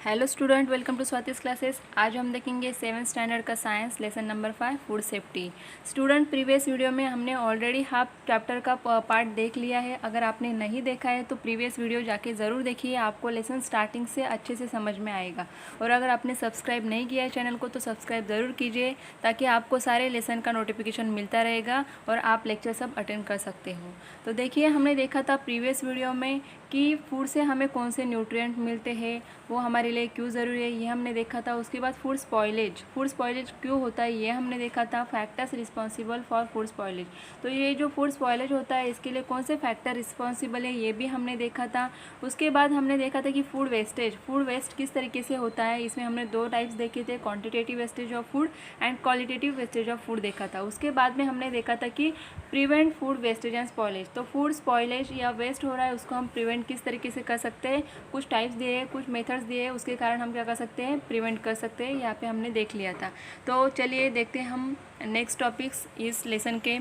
Hello student, welcome to Swati's classes. आज हम देखेंगे 7th स्टैंडर्ड का science lesson number 5 food safety. Student, previous video में हमने ऑलरेडी हाफ चैप्टर का पार्ट देख लिया है। अगर आपने नहीं देखा है तो प्रीवियस वीडियो जाके ज़रूर देखिए, आपको लेसन स्टार्टिंग से अच्छे से समझ में आएगा। और अगर आपने सब्सक्राइब नहीं किया है चैनल को तो सब्सक्राइब ज़रूर कीजिए, ताकि आपको सारे लेसन का नोटिफिकेशन मिलता रहेगा और आप लेक्चर सब अटेंड कर सकते हो। तो देखिए, हमने देखा था प्रीवियस वीडियो में कि फूड से हमें कौन से न्यूट्रिएंट मिलते हैं, वो हमारे लिए क्यों ज़रूरी है, ये हमने देखा था। उसके बाद फूड स्पॉइलेज क्यों होता है ये हमने देखा था। Factors responsible for food spoilage, तो ये जो फूड स्पॉइलेज होता है इसके लिए कौन से फैक्टर रिस्पॉन्सिबल है ये भी हमने देखा था। उसके बाद हमने देखा था कि फूड वेस्ट किस तरीके से होता है। इसमें हमने दो टाइप्स देखे थे, quantitative wastage of food and qualitative wastage of food देखा था। उसके बाद में हमने देखा था कि prevent food wastage and spoilage, तो फूड स्पॉइलेज या वेस्ट हो रहा है उसको हम प्रिवेंट किस तरीके से कर सकते हैं। कुछ टाइप्स दिए हैं, कुछ मेथड्स दिए हैं, उसके कारण हम क्या कर सकते हैं, प्रिवेंट कर सकते हैं। यहाँ पे हमने देख लिया था। तो चलिए देखते हैं हम नेक्स्ट टॉपिक्स इस लेसन के,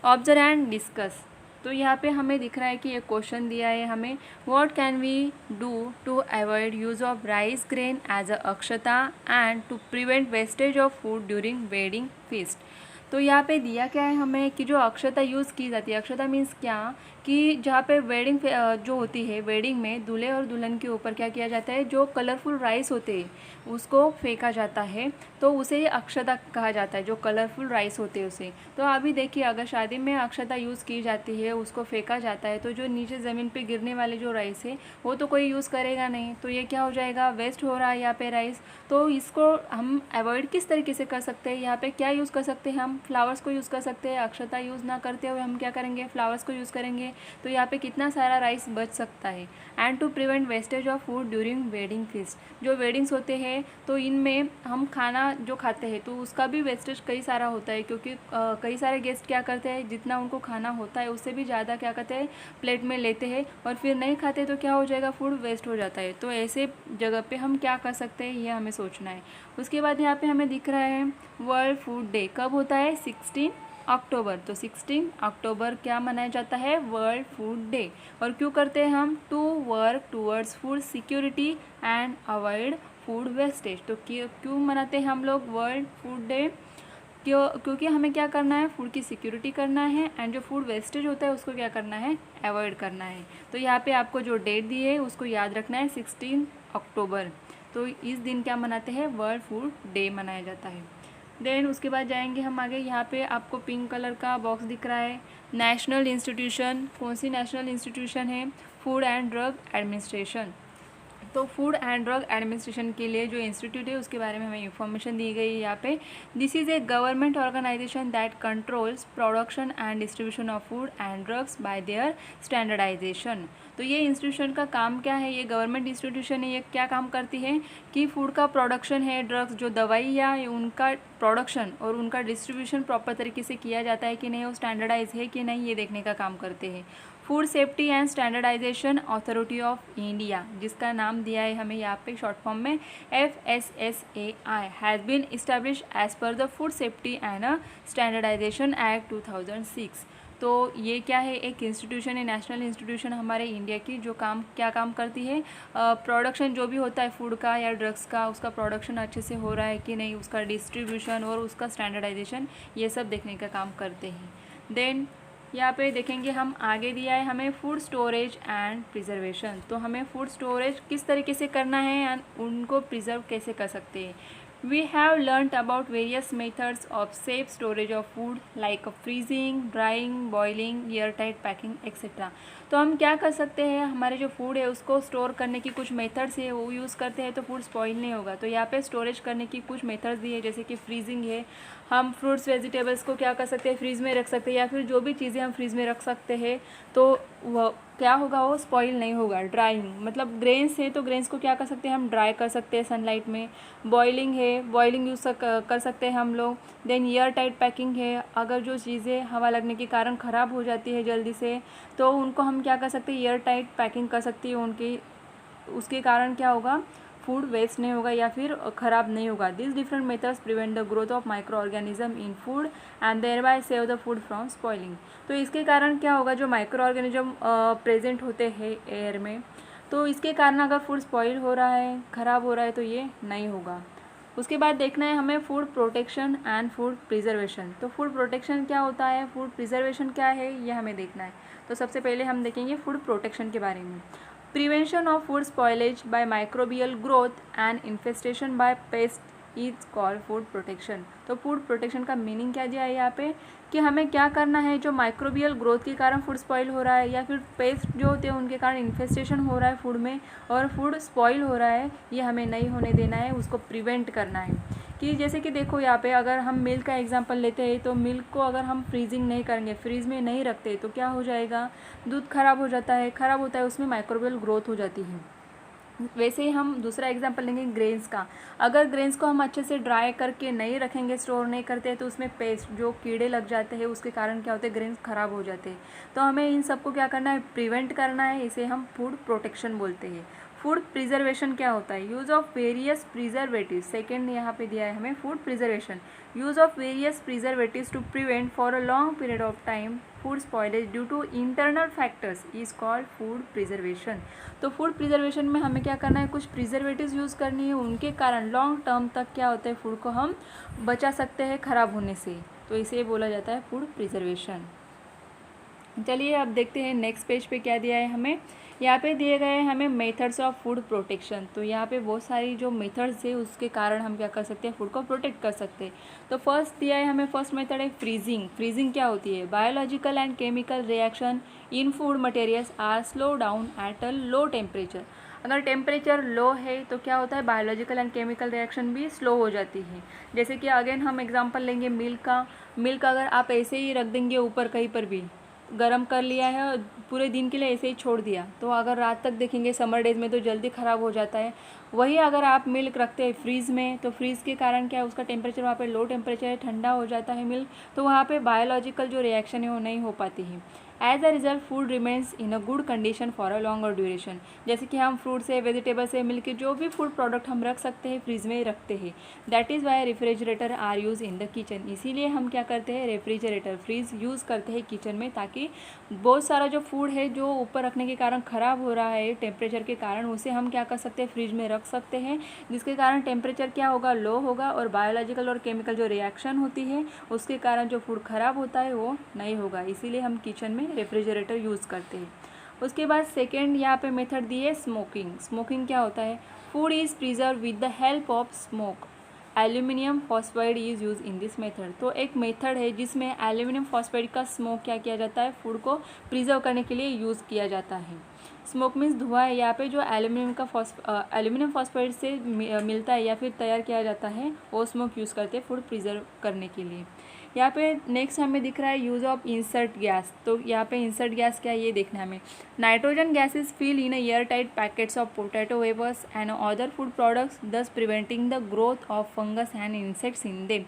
ऑब्जर्व एंड डिस्कस। तो यहाँ पे हमें दिख रहा है कि एक क्वेश्चन दिया है हमें, what can we do to avoid use of rice grain as a akshata and to prevent wastage of food during wedding feast. तो यहाँ पे दिया क्या है हमें कि जो अक्षता यूज़ की जाती है, अक्षता मीन्स क्या कि जहाँ पे वेडिंग जो होती है, वेडिंग में दूल्हे और दुल्हन के ऊपर क्या किया जाता है, जो कलरफुल राइस होते हैं उसको फेंका जाता है, तो उसे अक्षता कहा जाता है, जो कलरफुल राइस होते हैं उसे। तो अभी देखिए, अगर शादी में अक्षता यूज़ की जाती है, उसको फेंका जाता है, तो जो नीचे ज़मीन पे गिरने वाले जो राइस है वो तो कोई यूज़ करेगा नहीं, तो ये क्या हो जाएगा, वेस्ट हो रहा है यहाँ पे राइस। तो इसको हम अवॉइड किस तरीके से कर सकते हैं, यहाँ पे क्या यूज़ कर सकते हैं, हम फ्लावर्स को यूज़ कर सकते हैं। अक्षता यूज़ ना करते हुए हम क्या करेंगे, फ्लावर्स को यूज़ करेंगे, तो यहाँ पे कितना सारा राइस बच सकता है। And to prevent wastage of food during wedding feast, जो वेडिंग्स होते हैं तो इनमें हम खाना जो खाते हैं तो उसका भी वेस्टेज कई सारा होता है, क्योंकि कई सारे गेस्ट क्या करते हैं, जितना उनको खाना होता है उससे भी ज़्यादा क्या करते हैं, प्लेट में लेते हैं और फिर नहीं खाते, तो क्या हो जाएगा, फूड वेस्ट हो जाता है। तो ऐसे जगह पे हम क्या कर सकते हैं ये हमें सोचना है। उसके बाद यहाँ पे हमें दिख रहा है वर्ल्ड फूड डे कब होता है, 16 अक्टूबर। तो 16 अक्टूबर क्या मनाया जाता है, वर्ल्ड फूड डे। और क्यों करते हैं हम, to work towards food security and avoid food wastage. तो क्यों मनाते हैं हम लोग वर्ल्ड फूड डे, क्योंकि हमें क्या करना है, फूड की सिक्योरिटी करना है एंड जो फूड वेस्टेज होता है उसको क्या करना है, अवॉइड करना है। तो यहाँ पे आपको जो डेट दी है उसको याद रखना है, 16 अक्टूबर। तो इस दिन क्या मनाते हैं, वर्ल्ड फूड डे मनाया जाता है। देन उसके बाद जाएंगे हम आगे, यहाँ पे आपको पिंक कलर का बॉक्स दिख रहा है, नेशनल इंस्टीट्यूशन। कौन सी नेशनल इंस्टीट्यूशन है, फूड एंड ड्रग एडमिनिस्ट्रेशन। तो फूड एंड ड्रग एडमिनिस्ट्रेशन के लिए जो इंस्टीट्यूट है उसके बारे में हमें इंफॉर्मेशन दी गई है यहाँ पे। This is a government organisation that controls production and distribution of food and drugs by their standardisation. तो ये इंस्टीट्यूशन का काम क्या है, ये गवर्नमेंट इंस्टीट्यूशन है, ये क्या काम करती है कि फूड का प्रोडक्शन है, ड्रग्स जो दवाई या उनका प्रोडक्शन और उनका डिस्ट्रीब्यूशन प्रॉपर तरीके से किया जाता है कि नहीं, वो स्टैंडर्डाइज है कि नहीं, ये देखने का काम करते हैं। Food safety and standardisation authority of India, जिसका नाम दिया है हमें यहाँ पे शॉर्ट फॉर्म में FSSAI, has been establish as per the food safety and standardisation act 2006। तो ये क्या है, एक इंस्टीट्यूशन है, नेशनल इंस्टीट्यूशन हमारे इंडिया की, जो क्या काम करती है, प्रोडक्शन जो भी होता है फूड का या ड्रग्स का, उसका प्रोडक्शन अच्छे से हो रहा है कि नहीं, उसका डिस्ट्रीब्यूशन और उसका स्टैंडर्डाइजेशन, ये सब देखने का काम करते हैं। देन यहाँ पे देखेंगे हम, आगे दिया है हमें फूड स्टोरेज एंड प्रिजर्वेशन। तो हमें फूड स्टोरेज किस तरीके से करना है एंड उनको प्रिजर्व कैसे कर सकते हैं। We have learnt about various methods of safe storage of food like freezing, drying, boiling, airtight packing etc. तो हम क्या कर सकते हैं, हमारे जो फूड है उसको स्टोर करने की कुछ मेथड्स है वो यूज़ करते हैं तो फूड स्पॉइल नहीं होगा। तो यहाँ पे स्टोरेज करने की कुछ मेथड्स दी है, जैसे कि फ्रीजिंग है, हम फ्रूट्स वेजिटेबल्स को क्या कर सकते हैं, फ्रीज़ में रख सकते हैं, या फिर जो भी चीज़ें हम फ्रीज़ में रख सकते हैं तो वह क्या होगा, वो स्पॉइल नहीं होगा। ड्राइंग मतलब ग्रेन्स है तो ग्रेन्स को क्या कर सकते हैं, हम ड्राई कर सकते हैं सनलाइट में। बॉइलिंग है, बॉइलिंग यूज़ कर सकते हैं हम लोग। देन ईयर टाइट पैकिंग है, अगर जो चीज़ें हवा लगने के कारण ख़राब हो जाती है जल्दी से तो उनको हम क्या कर सकते हैं, ईयर टाइट पैकिंग कर सकती है उनकी, उसके कारण क्या होगा, फूड वेस्ट नहीं होगा या फिर ख़राब नहीं होगा। This different methods prevent the growth of microorganism in food and thereby save the food from spoiling. तो इसके कारण क्या होगा, जो माइक्रो ऑर्गेनिज्म प्रेजेंट होते हैं एयर में तो इसके कारण अगर फूड स्पॉइल हो रहा है, ख़राब हो रहा है, तो ये नहीं होगा। उसके बाद देखना है हमें food protection and food preservation. तो फूड प्रोटेक्शन क्या होता है, फूड प्रिजर्वेशन क्या है, ये हमें देखना है। तो सबसे पहले हम देखेंगे फूड प्रोटेक्शन के बारे में। Prevention of food spoilage by microbial growth and infestation by pest is called food protection. तो फूड प्रोटेक्शन का मीनिंग क्या दिया है यहाँ पे, कि हमें क्या करना है, जो माइक्रोबियल ग्रोथ के कारण फूड स्पॉइल हो रहा है या फिर पेस्ट जो होते हैं उनके कारण इन्फेस्टेशन हो रहा है फूड में और फूड स्पॉइल हो रहा है, ये हमें नहीं होने देना है, उसको प्रिवेंट करना है। कि जैसे कि देखो यहाँ पे अगर हम मिल्क का एग्जांपल लेते हैं, तो मिल्क को अगर हम फ्रीजिंग नहीं करेंगे, फ्रीज में नहीं रखते, तो क्या हो जाएगा, दूध ख़राब हो जाता है, ख़राब होता है, उसमें माइक्रोबियल ग्रोथ हो जाती है। वैसे ही हम दूसरा एग्जांपल लेंगे ग्रेन्स का। अगर ग्रेन्स को हम अच्छे से ड्राई करके नहीं रखेंगे, स्टोर नहीं करते, तो उसमें पेस्ट जो कीड़े लग जाते हैं, उसके कारण क्या होते हैं, ग्रेन्स ख़राब हो जाते हैं। तो हमें इन सबको क्या करना है, प्रिवेंट करना है, इसे हम फूड प्रोटेक्शन बोलते हैं। फूड प्रिजर्वेशन क्या होता है, use of various preservative. Second यहाँ पे दिया है हमें food preservation, use of various preservatives to prevent for a long period of time food spoilage due to internal factors is called food preservation. तो food preservation में हमें क्या करना है, कुछ प्रिजर्वेटिव्स यूज़ करनी है, उनके कारण लॉन्ग टर्म तक क्या होता है, फूड को हम बचा सकते हैं ख़राब होने से, तो इसे बोला जाता है फूड प्रिजर्वेशन। चलिए अब देखते हैं नेक्स्ट पेज पे क्या दिया है हमें। यहाँ पे दिए गए हैं हमें मेथड्स ऑफ फूड प्रोटेक्शन। तो यहाँ पे बहुत सारी जो मेथड्स है उसके कारण हम क्या कर सकते हैं, फूड को प्रोटेक्ट कर सकते हैं। तो फर्स्ट दिया है हमें, फर्स्ट मेथड है फ्रीजिंग। फ्रीजिंग क्या होती है, biological and chemical reaction in food materials are slow down at a low temperature. अगर टेम्परेचर लो है तो क्या होता है, बायोलॉजिकल एंड केमिकल रिएक्शन भी स्लो हो जाती है। जैसे कि अगेन हम एग्जांपल लेंगे मिल्क का। मिल्क अगर आप ऐसे ही रख देंगे ऊपर कहीं पर भी, गरम कर लिया है और पूरे दिन के लिए ऐसे ही छोड़ दिया, तो अगर रात तक देखेंगे समर डेज में तो जल्दी ख़राब हो जाता है। वही अगर आप मिल्क रखते हैं फ्रीज़ में, तो फ्रीज़ के कारण क्या है, उसका टेम्परेचर वहाँ पे लो टेम्परेचर है, ठंडा हो जाता है मिल्क, तो वहाँ पे बायोलॉजिकल जो रिएक्शन है वो नहीं हो पाती है। As a result food remains in a good condition for a longer duration. जैसे कि हम फ्रूट से, वेजिटेबल से, मिल्क के जो भी फूड प्रोडक्ट हम रख सकते हैं फ्रीज में ही रखते हैं। That is why refrigerator are use in the kitchen. इसीलिए हम क्या करते हैं, रेफ्रिजरेटर फ्रीज यूज़ करते हैं किचन में, ताकि बहुत सारा जो फूड है जो ऊपर रखने के कारण ख़राब हो रहा है टेम्परेचर के कारण, उसे हम क्या कर सकते हैं, फ्रिज में रख सकते हैं, जिसके कारण टेम्परेचर क्या होगा, लो होगा, और बायोलॉजिकल और केमिकल जो रिएक्शन होती है उसके कारण जो फूड ख़राब होता है वो नहीं होगा। इसीलिए हम किचन में रेफ्रिजरेटर यूज़ करते हैं। उसके बाद सेकेंड यहाँ पे मेथड दी है स्मोकिंग। स्मोकिंग क्या होता है, food is preserve with the help of smoke. Aluminium phosphide is use in this method. तो एक मेथड है जिसमें एल्यूमिनियम फॉस्फाइड का स्मोक क्या किया जाता है, फूड को प्रिजर्व करने के लिए यूज़ किया जाता है। स्मोक मीन्स धुआं है, यहाँ पे जो एल्यूमिनियम फॉस्फाइड से मिलता है या फिर तैयार किया जाता है, वो स्मोक यूज़ करते हैं फूड प्रिजर्व करने के लिए। यहाँ पे नेक्स्ट हमें दिख रहा है यूज़ ऑफ इंसर्ट गैस। तो यहाँ पे इंसर्ट गैस क्या है ये देखना है हमें। Nitrogen gas is filled in air tight packets of potato wafers and other food products, thus preventing the growth of fungus and insects in them.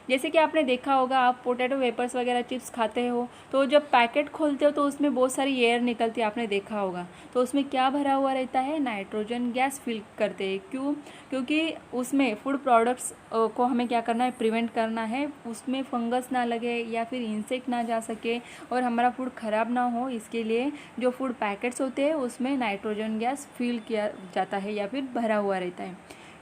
जैसे कि आपने देखा होगा, आप पोटैटो वेपर्स वगैरह चिप्स खाते हो, तो जब पैकेट खोलते हो तो उसमें बहुत सारी एयर निकलती है, आपने देखा होगा। तो उसमें क्या भरा हुआ रहता है, नाइट्रोजन गैस फिल करते हैं। क्यों, क्योंकि उसमें फूड प्रोडक्ट्स को हमें क्या करना है, प्रिवेंट करना है, उसमें फंगस ना लगे या फिर इंसेक्ट ना जा सके और हमारा फूड ख़राब ना हो। इसके लिए जो फूड पैकेट्स होते हैं उसमें नाइट्रोजन गैस फिल किया जाता है या फिर भरा हुआ रहता है।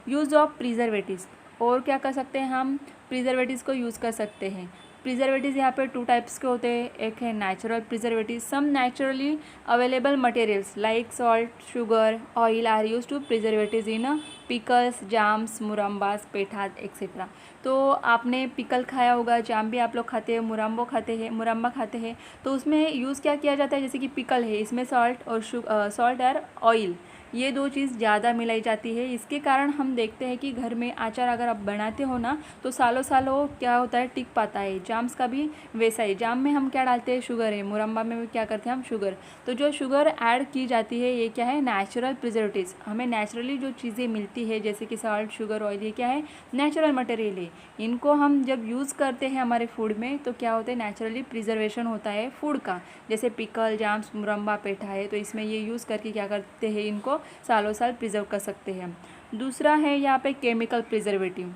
यूज़ ऑफ प्रिजर्वेटिव्स, और क्या कर सकते हैं हम, प्रिजर्वेटिव्स को यूज़ कर सकते हैं। प्रिजर्वेटिव्स यहाँ पे टू टाइप्स के होते हैं, एक है natural preservatives. Some naturally available materials like salt, sugar, oil are use to preservatives in pickles, jams, मुरम्बास, पेठास एक्सेट्रा। तो आपने पिकल खाया होगा, जाम भी आप लोग खाते हैं, मुरम्बा खाते हैं, तो उसमें यूज़ क्या किया जाता है, जैसे कि पिकल है, इसमें सॉल्ट और ऑयल, ये दो चीज़ ज़्यादा मिलाई जाती है। इसके कारण हम देखते हैं कि घर में अचार अगर आप बनाते हो ना, तो सालों सालों क्या होता है, टिक पाता है। जाम्स का भी वैसा ही, जाम में हम क्या डालते हैं, शुगर है, मुरम्बा में भी क्या करते हैं हम, शुगर। तो जो शुगर ऐड की जाती है ये क्या है, नेचुरल प्रिजर्वेटिव्स। हमें नेचुरली जो चीज़ें मिलती है जैसे कि सॉल्ट, शुगर, ऑयल, ये क्या है, नेचुरल मटेरियल है। इनको हम जब यूज़ करते हैं हमारे फूड में तो क्या होता है, नेचुरली प्रिजर्वेशन होता है फूड का। जैसे पिकल, जाम्स, मुरम्बा, पेठा है, तो इसमें ये यूज़ करके क्या करते हैं, इनको सालों साल प्रिजर्व कर सकते हैं हम। दूसरा है यहाँ पे केमिकल प्रिजर्वेटिव।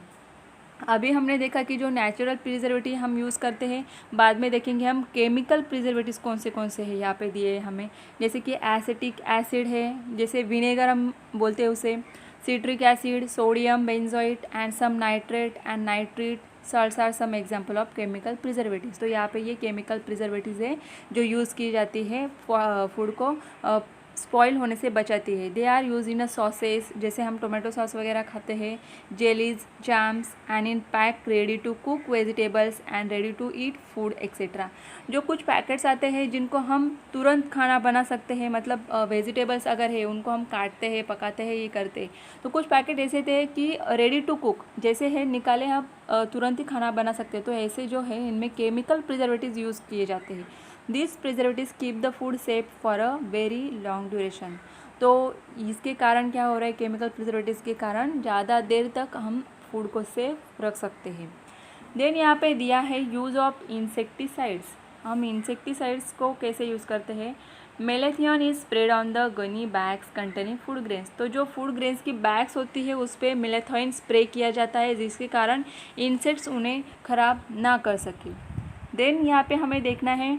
अभी हमने देखा कि जो नेचुरल प्रिजर्वेटिव हम यूज़ करते हैं, बाद में देखेंगे हम केमिकल प्रिजर्वेटिव्स कौन से हैं यहाँ पे दिए हमें, जैसे कि एसिटिक एसिड है, जैसे विनेगर हम बोलते हैं उसे, citric acid, sodium benzoate and some nitrate and nitrate salts are some example of chemical preservatives. तो यहाँ पे ये केमिकल प्रिजर्वेटिव्स है जो यूज़ की जाती है फूड को स्पॉइल होने से बचाती है। They are use in a sauces, जैसे हम टोमेटो सॉस वगैरह खाते हैं, jellies, jams and in pack ready to cook vegetables and ready to eat food etcetera. जो कुछ पैकेट्स आते हैं जिनको हम तुरंत खाना बना सकते हैं, मतलब वेजिटेबल्स अगर है उनको हम काटते हैं, पकाते हैं, ये करते हैं। तो कुछ पैकेट ऐसे थे कि रेडी टू कुक जैसे है, निकाले आप तुरंत ही खाना बना सकते हैं। तो ऐसे जो है इनमें केमिकल प्रिजर्वेटिव्स यूज़ किए जाते हैं। This preservatives keep the food safe for a very long duration. तो इसके कारण क्या हो रहा है, केमिकल प्रिजर्वेटिव्स के कारण ज़्यादा देर तक हम फूड को सेफ रख सकते हैं। देन यहाँ पे दिया है यूज़ ऑफ इंसेक्टिसाइड्स। हम इंसेक्टिसाइड्स को कैसे यूज़ करते हैं। Malathion is spread on the gunny bags containing food grains. तो जो फूड ग्रेन्स की बैग्स होती है उस पर मेलेथियन स्प्रे किया जाता है, जिसके कारण इंसेक्ट्स उन्हें ख़राब ना कर सके। देन यहाँ पे हमें देखना है,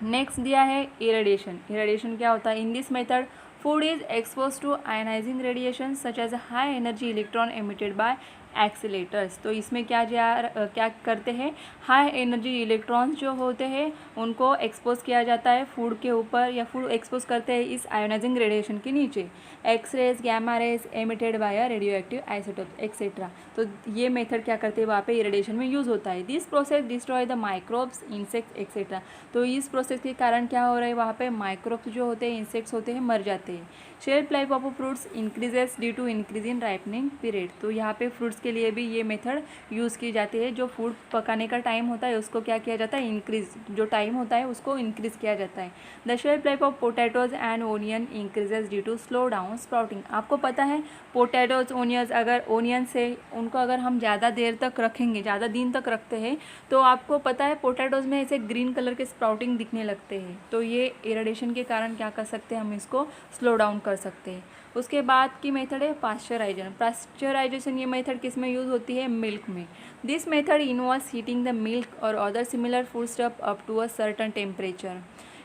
नेक्स्ट दिया है इरेडिएशन। इरेडिएशन क्या होता है। In this method food is exposed to ionising radiation such as high energy electron emitted by accelerators. तो इसमें क्या करते हैं, हाई एनर्जी इलेक्ट्रॉन्स जो होते हैं उनको एक्सपोज किया जाता है फूड के ऊपर, या फूड एक्सपोज करते हैं इस आयोनाइजिंग रेडिएशन के नीचे। X rays, gamma rays emitted by a radioactive isotope etcetera. तो ये मेथड क्या करते हैं, वहाँ पे इरेडिएशन में यूज़ होता है। This process destroy the microbes, insects etcetera. तो इस प्रोसेस के कारण क्या हो रहा है, वहाँ पे माइक्रोब्स जो होते हैं, इंसेक्ट्स होते हैं, मर जाते हैं। Shelf life of fruits increases due to increase in ripening period. तो यहाँ पे फ्रूट्स के लिए भी ये मेथड यूज़ की जाती है। जो फूड पकाने का टाइम होता है उसको क्या किया जाता है, इंक्रीज, जो टाइम होता है उसको इंक्रीज किया जाता है। The shelf life of potatoes and onion increases due to slow down sprouting. आपको पता है पोटैटोज, ओनियंस, अगर ओनियंस है उनको अगर हम ज़्यादा देर तक रखेंगे, ज़्यादा दिन तक रखते हैं, तो आपको पता है पोटैटोज में ऐसे ग्रीन कलर के स्प्राउटिंग दिखने लगते हैं। तो ये इरेडिएशन के कारण क्या कर सकते हैं, हम इसको स्लो डाउन कर सकते हैं। उसके बाद की मेथड है पास्चराइजेशन। पास्चराइजेशन ये मेथड किस में यूज़ होती है, मिल्क में। This method involves heating the milk और other similar food stuff up to a certain temperature.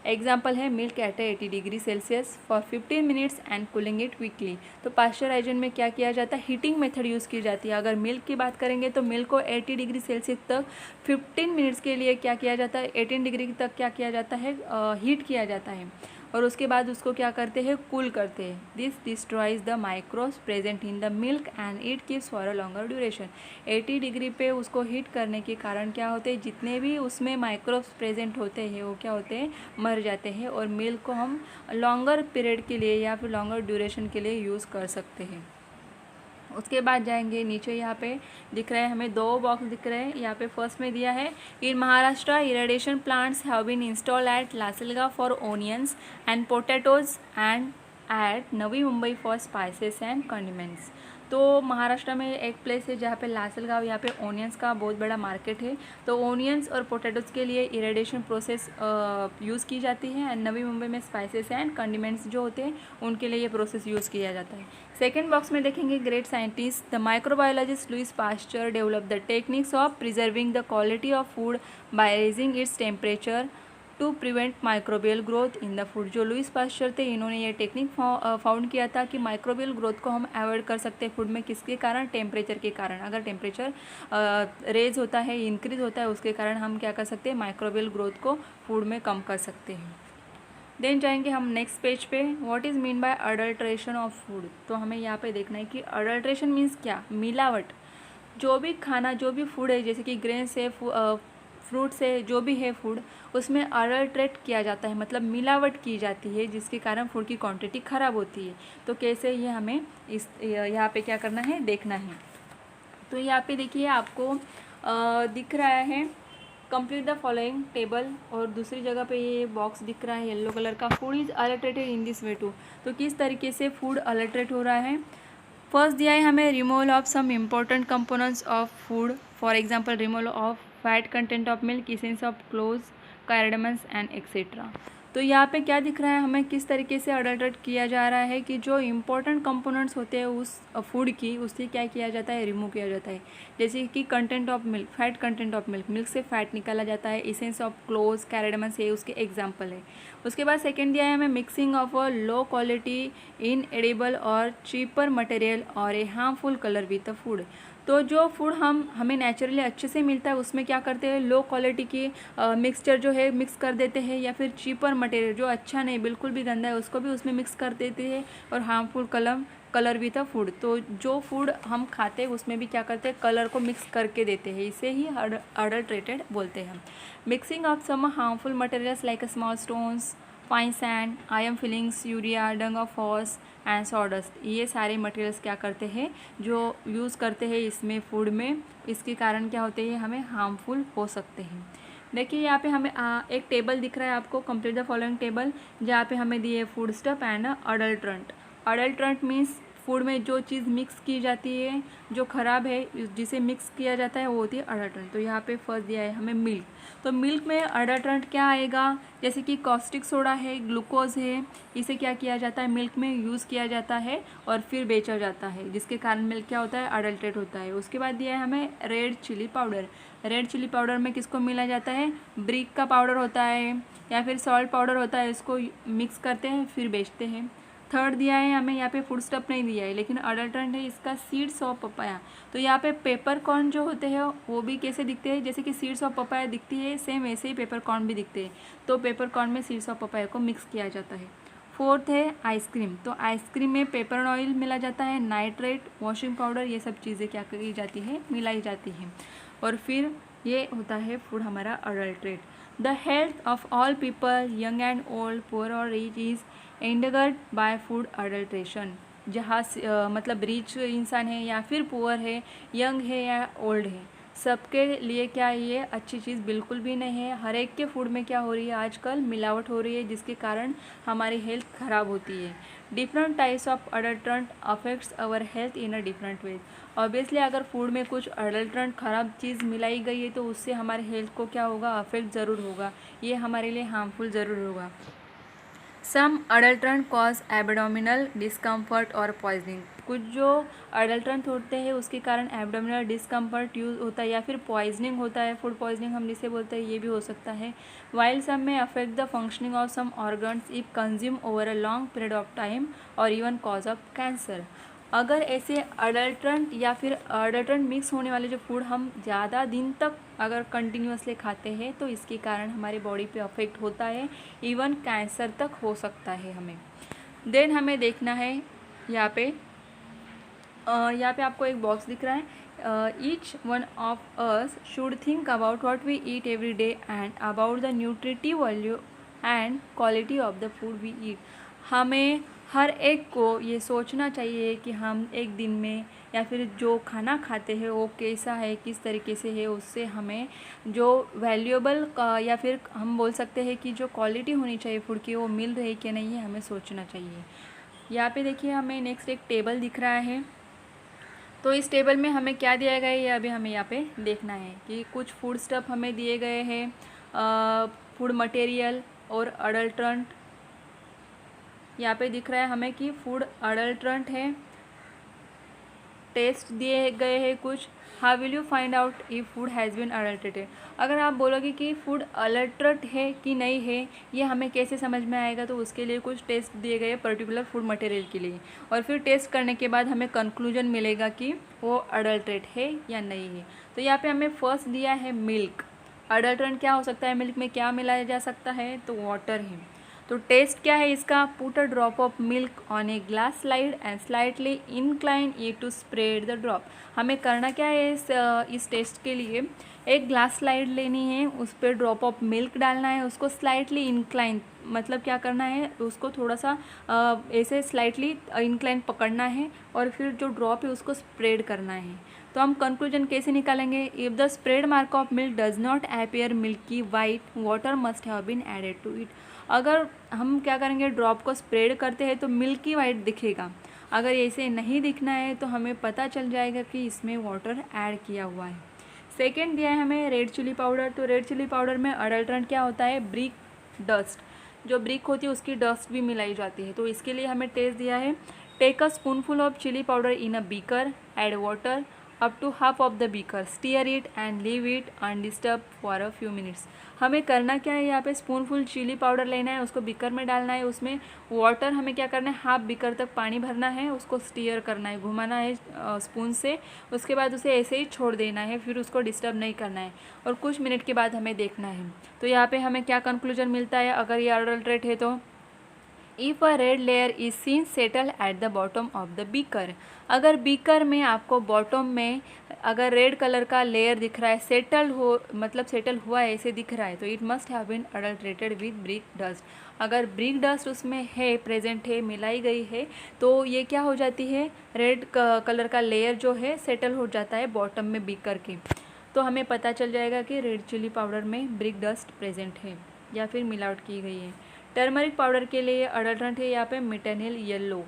Example है milk at 80 degree Celsius for 15 minutes and cooling it quickly. तो pasteurisation में क्या किया जाता है, हीटिंग मेथड यूज़ की जाती है। अगर मिल्क की बात करेंगे तो मिल्क को 80 डिग्री सेल्सियस तक 15 मिनट्स के लिए क्या किया जाता है, 18 डिग्री तक क्या किया जाता है, हीट किया जाता है, और उसके बाद उसको क्या करते हैं, कूल करते हैं। This destroys the microbes present in the milk and it keeps for a longer duration. 80 degree पे उसको हीट करने के कारण क्या होते हैं, जितने भी उसमें माइक्रोब्स प्रेजेंट होते हैं वो क्या होते हैं, मर जाते हैं, और मिल्क को हम लॉन्गर पीरियड के लिए या फिर लॉन्गर ड्यूरेशन के लिए यूज़ कर सकते हैं। उसके बाद जाएंगे नीचे, यहाँ पे दिख रहे हैं हमें 2 बॉक्स दिख रहे हैं। यहाँ पे फर्स्ट में दिया है, in Maharashtra irradiation plants have been install at Lasalgaon for onions and potatoes and at Navi Mumbai for spices and condiments. तो महाराष्ट्र में एक प्लेस है जहाँ पे लासलगांव, यहाँ पे ओनियंस का बहुत बड़ा मार्केट है। तो ओनियंस और पोटैटोज के लिए इरेडिएशन प्रोसेस यूज़ की जाती है, एंड नवी मुंबई में स्पाइसेस एंड कंडिमेंट्स जो होते हैं उनके लिए ये प्रोसेस यूज़ किया जाता है। सेकेंड बॉक्स में देखेंगे, great scientist the microbiologist Louis Pasteur develop the techniques of preserving the quality of food by raising its temperature to prevent microbial growth in the food. जो लुइस पास्चर थे, इन्होंने ये technique found किया था कि microbial growth को हम avoid कर सकते हैं फूड में, किसके कारण, टेम्परेचर के कारण। अगर टेम्परेचर रेज होता है, इंक्रीज होता है, उसके कारण हम क्या कर सकते हैं, माइक्रोबियल ग्रोथ को फूड में कम कर सकते हैं। देन जाएंगे हम नेक्स्ट पेज पे, what is mean by adulteration of food. तो हमें यहाँ पे देखना है कि अडल्ट्रेशन मीन्स क्या, मिलावट। जो भी खाना, जो भी फूड है, जैसे कि ग्रेन से, फ्रूट से, जो भी है फूड, उसमें अडल्ट्रेट किया जाता है, मतलब मिलावट की जाती है, जिसके कारण फूड की क्वांटिटी ख़राब होती है। तो कैसे ये हमें इस यहाँ पे क्या करना है, देखना है। तो यहाँ पे देखिए आपको दिख रहा है कंप्लीट द फॉलोइंग टेबल, और दूसरी जगह पे ये बॉक्स दिख रहा है येलो कलर का, food is adulterated in this way too. तो किस तरीके से फूड अडल्ट्रेट हो रहा है। फर्स्ट दिया है हमें, removal of some important components of food, for example removal of fat content of milk, essence of cloves, cardamoms and etcetera. तो यहाँ पे क्या दिख रहा है हमें, किस तरीके से अडल्ट्रेट किया जा रहा है कि जो इम्पोर्टेंट कंपोनेंट्स होते हैं उस फूड की, उससे क्या किया जाता है, रिमूव किया जाता है। जैसे कि content of milk, fat content of milk, milk से फैट निकाला जाता है। एसेंस ऑफ क्लोज, कैरेडमस, ये उसके एग्जाम्पल है। उसके बाद सेकेंड दिया है हमें mixing of a low quality inedible और चीपर मटेरियल और a harmful colour with the food. तो जो फूड हमें नेचुरली अच्छे से मिलता है उसमें क्या करते हैं, लो क्वालिटी की मिक्सचर जो है मिक्स कर देते हैं, या फिर चीपर मटेरियल जो अच्छा नहीं, बिल्कुल भी गंदा है, उसको भी उसमें मिक्स कर देते हैं और हार्मफुल कलर भी था फूड। तो जो फूड हम खाते हैं उसमें भी क्या करते हैं, कलर को मिक्स करके देते हैं, इसे ही अडल्ट्रेटेड बोलते हैं। Mixing of some harmful materials like small stones, fine sand, iron filings, urea, dung of horse and sawdust, ये सारे मटेरियल्स क्या करते हैं, जो यूज़ करते हैं इसमें फूड में, इसके कारण क्या होते हैं, हमें हार्मफुल हो सकते हैं। देखिए यहाँ पे हमें एक टेबल दिख रहा है आपको, कंप्लीट द फॉलोइंग टेबल, जहाँ पे हमें दिए food stuff and adulterant. Adulterant means food में जो चीज़ मिक्स की जाती है, जो ख़राब है, जिसे मिक्स किया जाता है, वो होती है अडल्ट्रेंट। तो यहाँ पे फर्स्ट दिया है हमें मिल्क। तो मिल्क में अडल्ट्रेंट क्या आएगा, जैसे कि कॉस्टिक सोडा है, ग्लूकोज है, इसे क्या किया जाता है, मिल्क में यूज़ किया जाता है और फिर बेचा जाता है, जिसके कारण मिल्क क्या होता है, अडल्ट्रेट होता है। उसके बाद दिया है हमें red chilli powder. Red chilli powder में किसको मिला जाता है, ब्रिक का पाउडर होता है या फिर सॉल्ट पाउडर होता है, इसको मिक्स करते हैं फिर बेचते हैं। थर्ड दिया है हमें, यहाँ पे फूड स्टफ नहीं दिया है लेकिन अडल्ट्रेंट है इसका, सीड्स ऑफ पपाया। तो यहाँ पे पेपर कॉर्न जो होते हैं वो भी कैसे दिखते हैं, जैसे कि सीड्स ऑफ पपाया दिखती है, सेम वैसे ही पेपर कॉर्न भी दिखते हैं। तो पेपर कॉर्न में सीड्स ऑफ पपाया को मिक्स किया जाता है। फोर्थ है आइसक्रीम। तो आइसक्रीम में पेपर ऑयल मिला जाता है, नाइट्रेट, वॉशिंग पाउडर, ये सब चीज़ें क्या की जाती है, मिलाई जाती हैं। और फिर ये होता है फूड हमारा adulterate. The health of all people, young and old, poor और rich, is endangered by food adulteration. जहाँ मतलब रिच इंसान है या फिर पुअर है, यंग है या ओल्ड है, सबके लिए क्या ये अच्छी चीज़ बिल्कुल भी नहीं है। हर एक के फूड में क्या हो रही है, आजकल मिलावट हो रही है, जिसके कारण हमारी हेल्थ ख़राब होती है। Different types of adulterant affects our health in a different ways. Obviously अगर फूड में कुछ अडल्ट्रेंट ख़राब चीज़ मिलाई गई है तो उससे हमारे हेल्थ को क्या होगा, अफेक्ट ज़रूर होगा, ये हमारे लिए हार्मफुल ज़रूर होगा। सम अडल्ट्रेंट कॉज एब्डोमिनल डिस्कम्फर्ट और पॉइजनिंग। कुछ जो अडल्ट्रेंट होते हैं उसके कारण एब्डोमिनल डिस्कम्फर्ट यूज होता है या फिर पॉइजनिंग होता है, फूड पॉइजनिंग हम जिसे बोलते हैं, ये भी हो सकता है। वाइल सम में affect the functioning of some organs if consume over a long period of time और इवन कॉज ऑफ कैंसर। अगर ऐसे अडल्ट्रेंट या फिर अडल्ट्रेंट मिक्स होने वाले जो फूड हम ज़्यादा दिन तक अगर कंटिन्यूसली खाते हैं तो इसके कारण हमारे बॉडी पे अफेक्ट होता है, इवन कैंसर तक हो सकता है हमें। देन हमें देखना है यहाँ पे आपको एक बॉक्स दिख रहा है, each one of us should think about what we eat every day and about the nutritive value and quality of the food we eat. हमें हर एक को ये सोचना चाहिए कि हम एक दिन में या फिर जो खाना खाते हैं वो कैसा है, किस तरीके से है, उससे हमें जो वैल्यूएबल या फिर हम बोल सकते हैं कि जो क्वालिटी होनी चाहिए फूड की वो मिल रही है कि नहीं, है हमें सोचना चाहिए। यहाँ पे देखिए हमें नेक्स्ट एक टेबल दिख रहा है। तो इस टेबल में हमें क्या दिया गया है ये अभी हमें यहाँ पे देखना है कि कुछ फूड स्टफ हमें दिए गए हैं, फूड मटेरियल और अडल्ट्रेंट। यहाँ पे दिख रहा है हमें कि फूड अडल्ट्रेंट है, टेस्ट दिए गए हैं कुछ। How will you find out if food has been adulterated. अगर आप बोलोगे कि फूड अडल्ट्रेट है कि नहीं है, ये हमें कैसे समझ में आएगा, तो उसके लिए कुछ टेस्ट दिए गए पर्टिकुलर फूड मटेरियल के लिए, और फिर टेस्ट करने के बाद हमें कंक्लूजन मिलेगा कि वो अडल्ट्रेट है या नहीं है। तो यहाँ पे हमें फर्स्ट दिया है मिल्क। अडल्ट्रेंट क्या हो सकता है, मिल्क में क्या मिलाया जा सकता है, तो वाटर है। तो टेस्ट क्या है इसका, put a drop of milk on a glass slide and slightly incline it to spread the drop. हमें करना क्या है इस टेस्ट के लिए, एक ग्लास स्लाइड लेनी है, उस पर ड्रॉप ऑफ मिल्क डालना है, उसको स्लाइटली इंक्लाइन मतलब क्या करना है, उसको थोड़ा सा ऐसे स्लाइटली इंक्लाइन पकड़ना है और फिर जो ड्रॉप है उसको स्प्रेड करना है। तो हम कंक्लूजन कैसे निकालेंगे, if the spread mark of milk does not appear milky white, water must have been added to it. अगर हम क्या करेंगे, ड्रॉप को स्प्रेड करते हैं तो मिल्की वाइट दिखेगा, अगर ऐसे नहीं दिखना है तो हमें पता चल जाएगा कि इसमें वाटर ऐड किया हुआ है। सेकेंड दिया है हमें रेड चिली पाउडर। तो रेड चिली पाउडर में अडल्ट्रेंट क्या होता है, ब्रिक डस्ट। जो ब्रिक होती है उसकी डस्ट भी मिलाई जाती है। तो इसके लिए हमें टेस्ट दिया है, take a spoonful of chilli powder in a beaker, add water up to half of the beaker, stir it and leave it undisturbed for a few minutes. हमें करना क्या है, यहाँ पे स्पूनफुल चिली पाउडर लेना है, उसको बीकर में डालना है, उसमें वाटर हमें क्या करना है, हाफ बीकर तक पानी भरना है, उसको स्टीयर करना है, घुमाना है स्पून से, उसके बाद उसे ऐसे ही छोड़ देना है, फिर उसको डिस्टर्ब नहीं करना है और कुछ मिनट के बाद हमें देखना है। तो यहाँ पे हमें क्या कंक्लूजन मिलता है अगर ये अडल्ट्रेट है तो, if a red layer is seen settle at the bottom of the beaker, अगर बीकर में आपको बॉटम में अगर रेड कलर का लेयर दिख रहा है, सेटल हो मतलब सेटल हुआ है ऐसे दिख रहा है, तो it must have been adulterated with brick dust. अगर ब्रिक डस्ट उसमें है, प्रेजेंट है, मिलाई गई है, तो ये क्या हो जाती है, रेड कलर का लेयर जो है सेटल हो जाता है बॉटम में बीकर के। तो हमें पता चल जाएगा कि रेड चिली पाउडर में ब्रिक डस्ट प्रेजेंट है या फिर मिलावट की गई है। टर्मरिक पाउडर के लिए अडल्ट्रेंट है यहाँ पे मेटानिल येलो।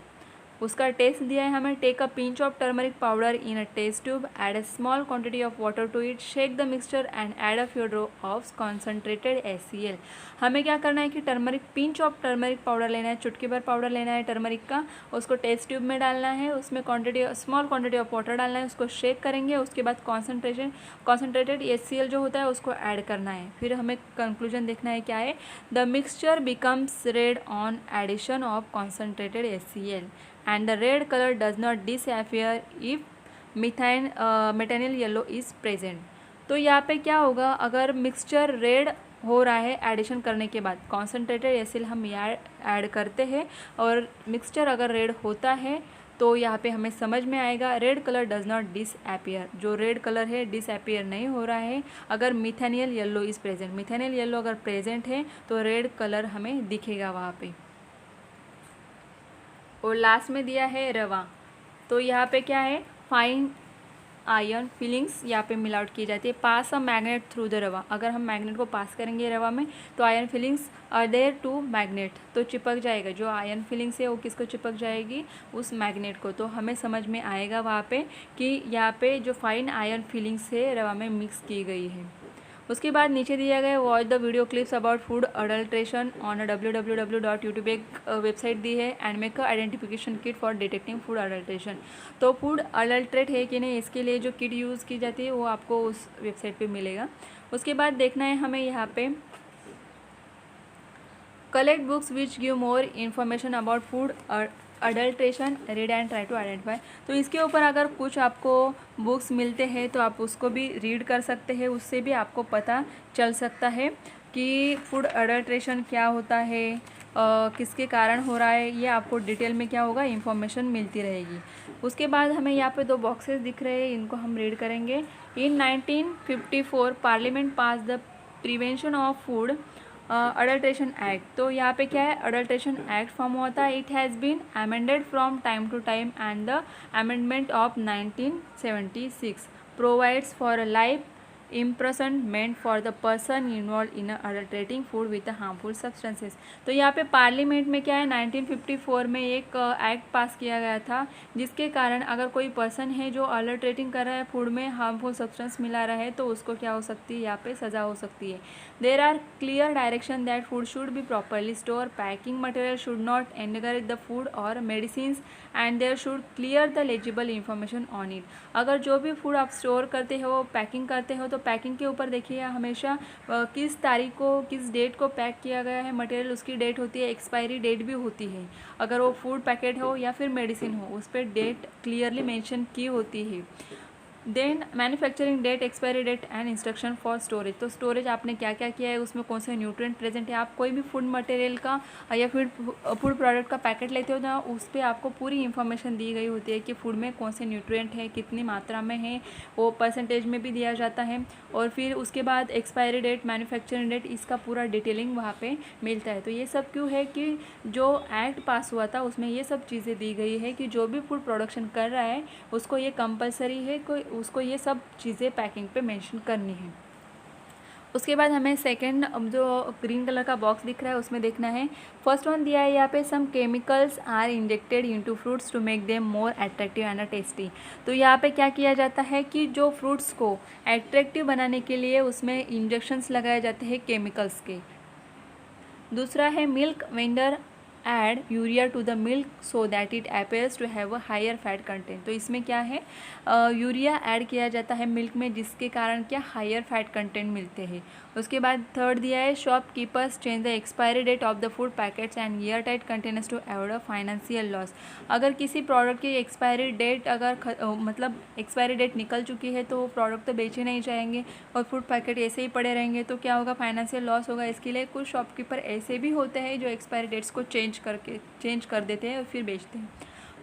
उसका टेस्ट दिया है हमें, take a pinch of turmeric powder in a test tube, add a small quantity of water to it, shake the mixture and add a few drop of concentrated HCl। हमें क्या करना है कि turmeric pinch of turmeric powder लेना है, चुटकी भर powder लेना है टर्मरिक का, उसको टेस्ट ट्यूब में डालना है, उसमें स्मॉल क्वांटिटी ऑफ वाटर डालना है, उसको शेक करेंगे, उसके बाद कॉन्सेंट्रेटेड HCl जो होता है उसको ऐड करना है। फिर हमें कंक्लूजन देखना है क्या है, the mixture becomes red on addition of concentrated HCl and the red color does not disappear if metanil yellow is present. तो यहाँ पे क्या होगा, अगर मिक्सचर रेड हो रहा है एडिशन करने के बाद, कॉन्सेंट्रेटेड HCl हम ऐड करते हैं और मिक्सचर अगर रेड होता है तो यहाँ पे हमें समझ में आएगा red colour does not disappear, जो रेड कलर है डिसअपियर नहीं हो रहा है अगर मिथेनिल येलो इज़ प्रेजेंट। मिथेनिल येलो अगर प्रेजेंट है तो रेड कलर हमें दिखेगा वहाँ पे। और लास्ट में दिया है रवा, तो यहाँ पे क्या है, फाइन आयरन फिलिंग्स यहाँ पे मिलावट की जाती है। पास अ मैग्नेट थ्रू द रवा, अगर हम मैग्नेट को पास करेंगे रवा में तो iron filings are there to magnet, तो चिपक जाएगा, जो आयरन फिलिंग्स है वो किसको चिपक जाएगी, उस मैग्नेट को। तो हमें समझ में आएगा वहाँ पे कि यहाँ पे जो फाइन आयरन फिलिंग्स है रवा में मिक्स की गई है। उसके बाद नीचे दिया गया watch the video clips about food adulteration on www.youtube, एक वेबसाइट दी है, and make a identification kit for detecting food adulteration. तो फूड अडल्ट्रेट है कि नहीं इसके लिए जो किट यूज़ की जाती है वो आपको उस वेबसाइट पे मिलेगा। उसके बाद देखना है हमें यहाँ पे collect books which give more information about food adulteration, read and try to identify. तो इसके ऊपर अगर कुछ आपको बुक्स मिलते हैं तो आप उसको भी रीड कर सकते हैं, उससे भी आपको पता चल सकता है कि फूड अडल्ट्रेशन क्या होता है, किसके कारण हो रहा है, ये आपको डिटेल में क्या होगा इन्फॉर्मेशन मिलती रहेगी। उसके बाद हमें यहाँ पे 2 बॉक्सेस दिख रहे हैं, इनको हम रीड करेंगे। इन 1954 parliament pass the prevention of food adulteration act. तो यहाँ पे क्या है, अडल्ट्रेशन एक्ट फॉर्म हुआ था, it has been amended from time to time and the amendment of 1976 provides for a life imprisonment for the person involved in adulterating food with the harmful substances। तो यहाँ पे parliament में क्या है, 1954 में एक एक्ट पास किया गया था जिसके कारण अगर कोई पर्सन है जो अडल्ट्रेटिंग कर रहा है, फूड में हार्मफुल सब्सटेंस मिला रहा है, तो उसको क्या हो सकती है, यहाँ पे सज़ा हो सकती है। There are clear direction that food should be properly store, packing material should not एंगर द फूड और medicine and there should clear the legible information on it. अगर जो भी फूड आप स्टोर करते हो, पैकिंग करते हो, तो पैकिंग के ऊपर देखिए हमेशा किस तारीख को, किस डेट को पैक किया गया है मटेरियल, उसकी डेट होती है, एक्सपायरी डेट भी होती है। अगर वो फूड पैकेट हो या फिर मेडिसिन हो, उस पर डेट क्लियरली मेंशन की होती है। Then manufacturing date, expiry date and instruction for storage. तो स्टोरेज आपने क्या क्या किया है, उसमें कौन से न्यूट्रिएंट प्रेजेंट है। आप कोई भी फूड मटेरियल का या फिर फूड प्रोडक्ट का पैकेट लेते हो ना, उस पर आपको पूरी इन्फॉर्मेशन दी गई होती है कि फूड में कौन से न्यूट्रिएंट है, कितनी मात्रा में है, वो परसेंटेज में भी दिया जाता है। और फिर उसके बाद एक्सपायरी डेट, मैन्युफैक्चरिंग डेट, इसका पूरा डिटेलिंग वहाँ पर मिलता है। तो ये सब क्यों है कि जो एक्ट पास हुआ था उसमें ये सब चीज़ें दी गई है कि जो भी फूड प्रोडक्शन कर रहा है उसको ये कंपलसरी है, कोई उसको ये सब चीज़ें पैकिंग पे मेंशन करनी है। उसके बाद हमें सेकंड जो ग्रीन कलर का बॉक्स दिख रहा है उसमें देखना है, फर्स्ट वन दिया है यहाँ पे, some chemicals are injected into fruits to make them more attractive and tasty. तो यहाँ पे क्या किया जाता है कि जो फ्रूट्स को अट्रैक्टिव बनाने के लिए उसमें इंजेक्शंस लगाए जाते हैं केमिकल्स के। दूसरा है milk vendor add urea to the milk so that it appears to have a higher fat content. तो इसमें क्या है, यूरिया ऐड किया जाता है मिल्क में, जिसके कारण क्या हायर फैट कंटेंट मिलते हैं। उसके बाद थर्ड दिया है shopkeepers change the expiry date of the food packets and airtight containers to avoid a financial loss. अगर किसी प्रोडक्ट की एक्सपायरी डेट मतलब एक्सपायरी डेट निकल चुकी है तो वो प्रोडक्ट तो बेचे नहीं जाएंगे और फूड पैकेट ऐसे ही पड़े रहेंगे तो क्या होगा, फाइनेंशियल लॉस होगा। इसके लिए कुछ शॉपकीपर ऐसे भी होते हैं जो एक्सपायरी डेट्स को चेंज कर देते हैं और फिर बेचते हैं।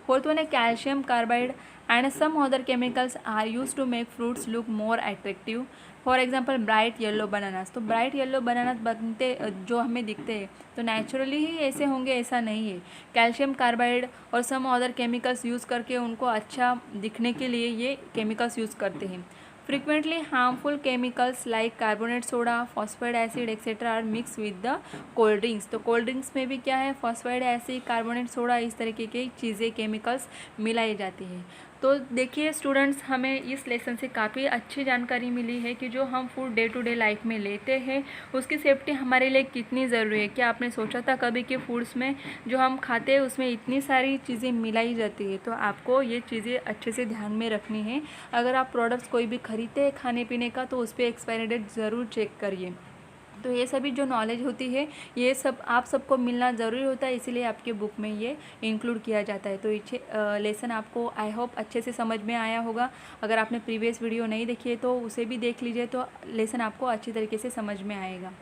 फोर्थ वन है calcium carbide and some other chemicals are use to make fruits look more attractive. For example bright yellow bananas. तो ब्राइट येलो बनानास बनते जो हमें दिखते हैं तो नेचुरली ही ऐसे होंगे, ऐसा नहीं है। कैल्शियम कार्बाइड और सम अदर केमिकल्स यूज़ करके उनको अच्छा दिखने के लिए ये केमिकल्स यूज़ करते हैं। Frequently harmful chemicals like carbonate soda, phosphoric acid etc. are mixed with the cold drinks। तो कोल्ड ड्रिंक्स में भी क्या है, फॉस्फोराइड एसिड, कार्बोनेट सोडा, इस तरीके की चीज़ें केमिकल्स मिलाई जाती है। तो देखिए स्टूडेंट्स, हमें इस लेसन से काफ़ी अच्छी जानकारी मिली है कि जो हम food day to day life में लेते हैं उसकी सेफ्टी हमारे लिए कितनी ज़रूरी है। क्या आपने सोचा था कभी कि फूड्स में जो हम खाते हैं उसमें इतनी सारी चीज़ें मिलाई जाती है। तो आपको ये चीज़ें अच्छे से ध्यान में रखनी है। अगर आप प्रोडक्ट्स कोई भी खरीदते हैं खाने पीने का तो उस पर एक्सपायरी डेट ज़रूर चेक करिए। तो ये सभी जो नॉलेज होती है ये सब आप सबको मिलना ज़रूरी होता है, इसीलिए आपके बुक में ये इंक्लूड किया जाता है। तो ये लेसन आपको आई होप अच्छे से समझ में आया होगा। अगर आपने प्रीवियस वीडियो नहीं देखी है तो उसे भी देख लीजिए, तो लेसन आपको अच्छी तरीके से समझ में आएगा।